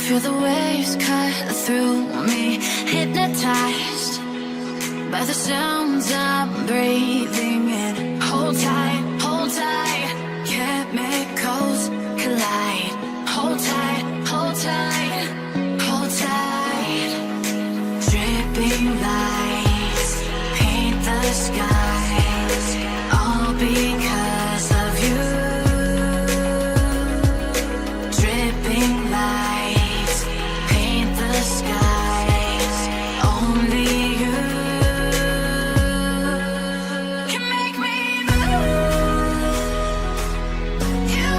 Feel the waves cut through me, hypnotized by the sounds I'm breathing in. Hold tight, chemicals collide. Hold tight, hold tight, hold tight. Dripping lights paint the skies, all because of you. Dripping lights paint the skies, only you can make me move. You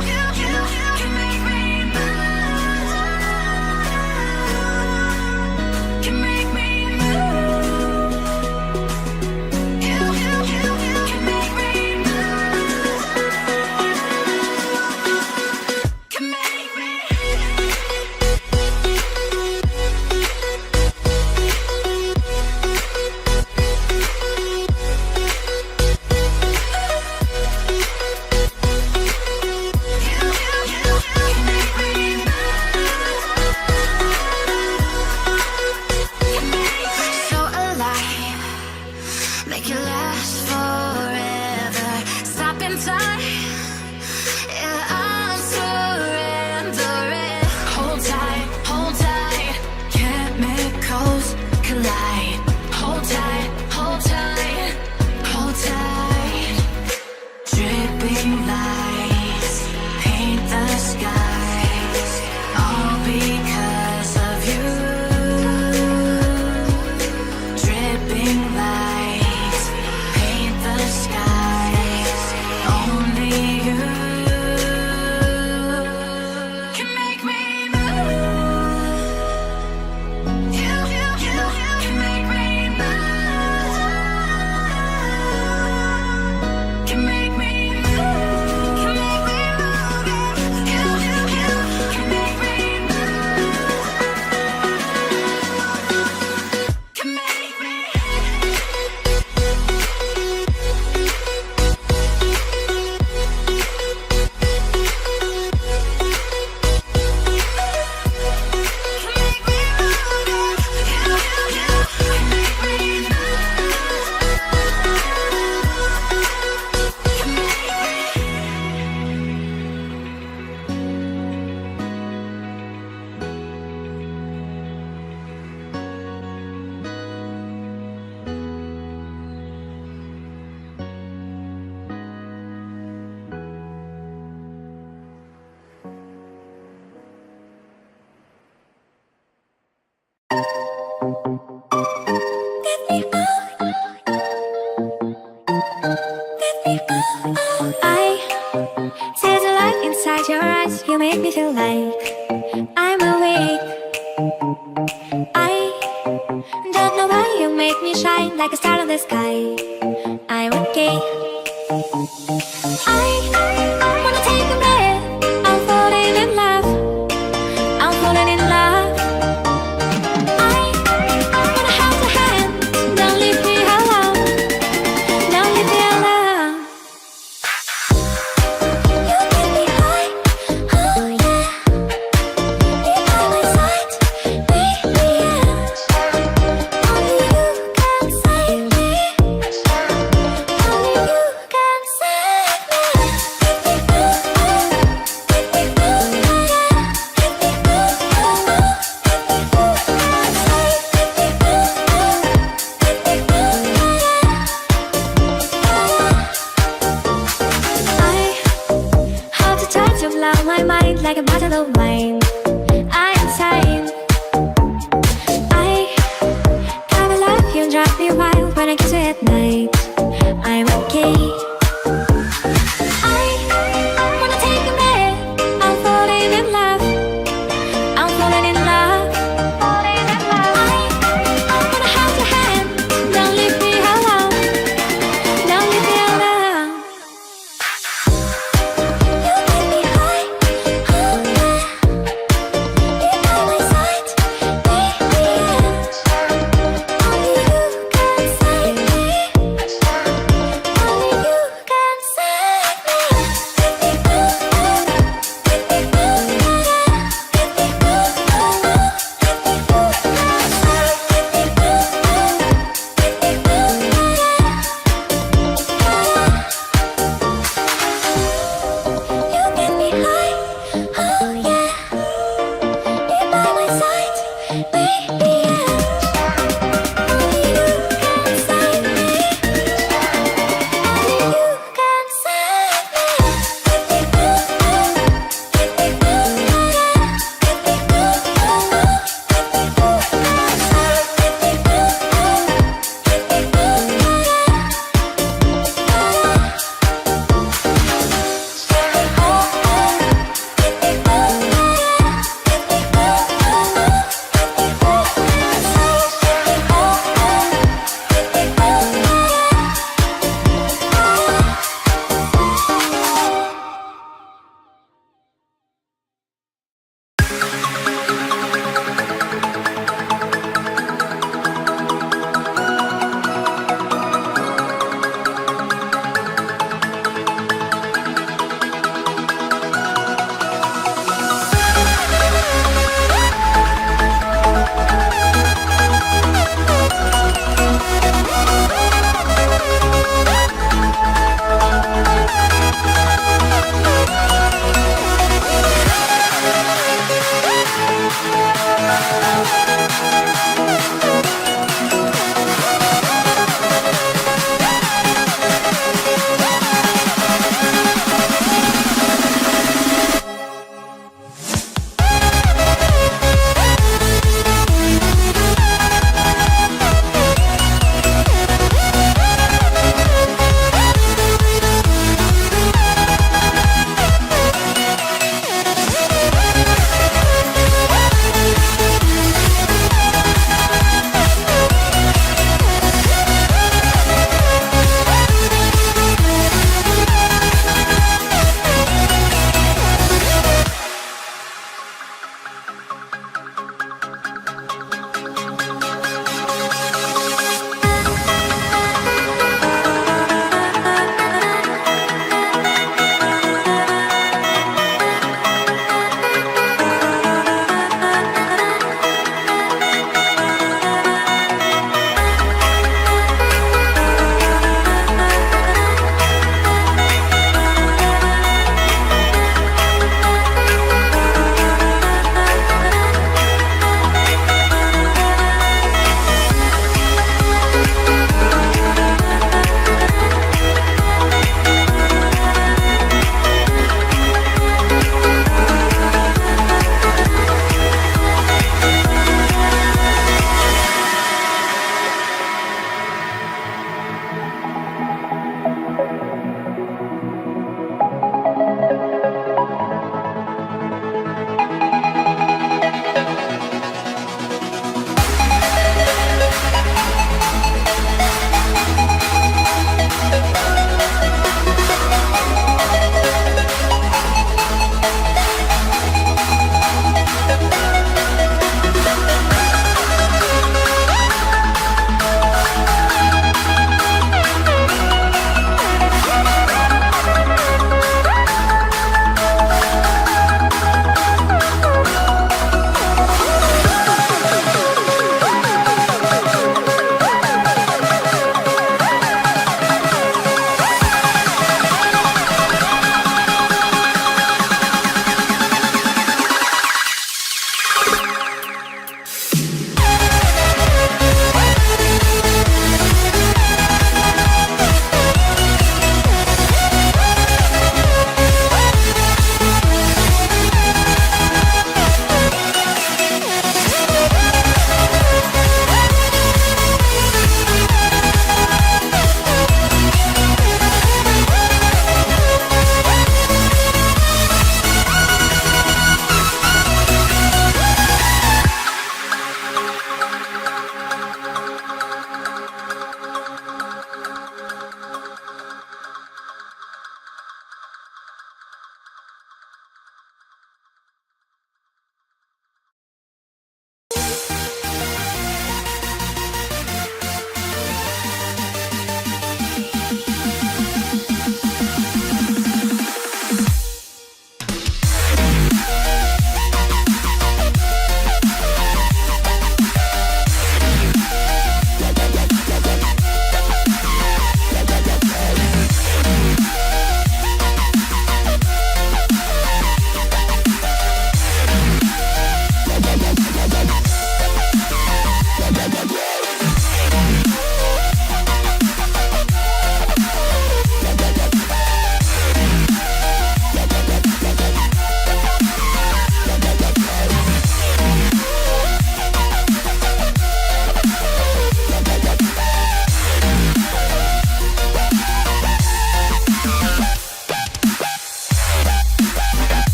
can make me move. Can make me move. You can make me move. Can make me. So alive, make it last forever. Stop in time, yeah, I'm surrendering. Hold tight, chemicals collide. Hold tight, hold tight, hold tight. Dripping lights paint the skies, all because of you. Dripping lights paint the skies, only you can make me move. You can make me move. Can make me move. Can make me move. You can make me move. Can make me. I see the light inside your eyes. You make me feel like I'm awake. I don't know why you make me shine like a star in the sky. I'm okay. I wanna take a breath. I'm falling in love. I'm falling in love. I wanna hold your hand. Don't leave me alone. Don't leave me alone. You make me high, oh yeah. Be by my side, baby, yeah. Only you can save me. Only you can save me. Make me move, make me move, yeah. Make me move, make me move, save. Make me move, make me move, yeah. I hold you tight to blow my mind like a bottle of wine. I'm insane. I kinda love you, drive me wild when I kiss you at night.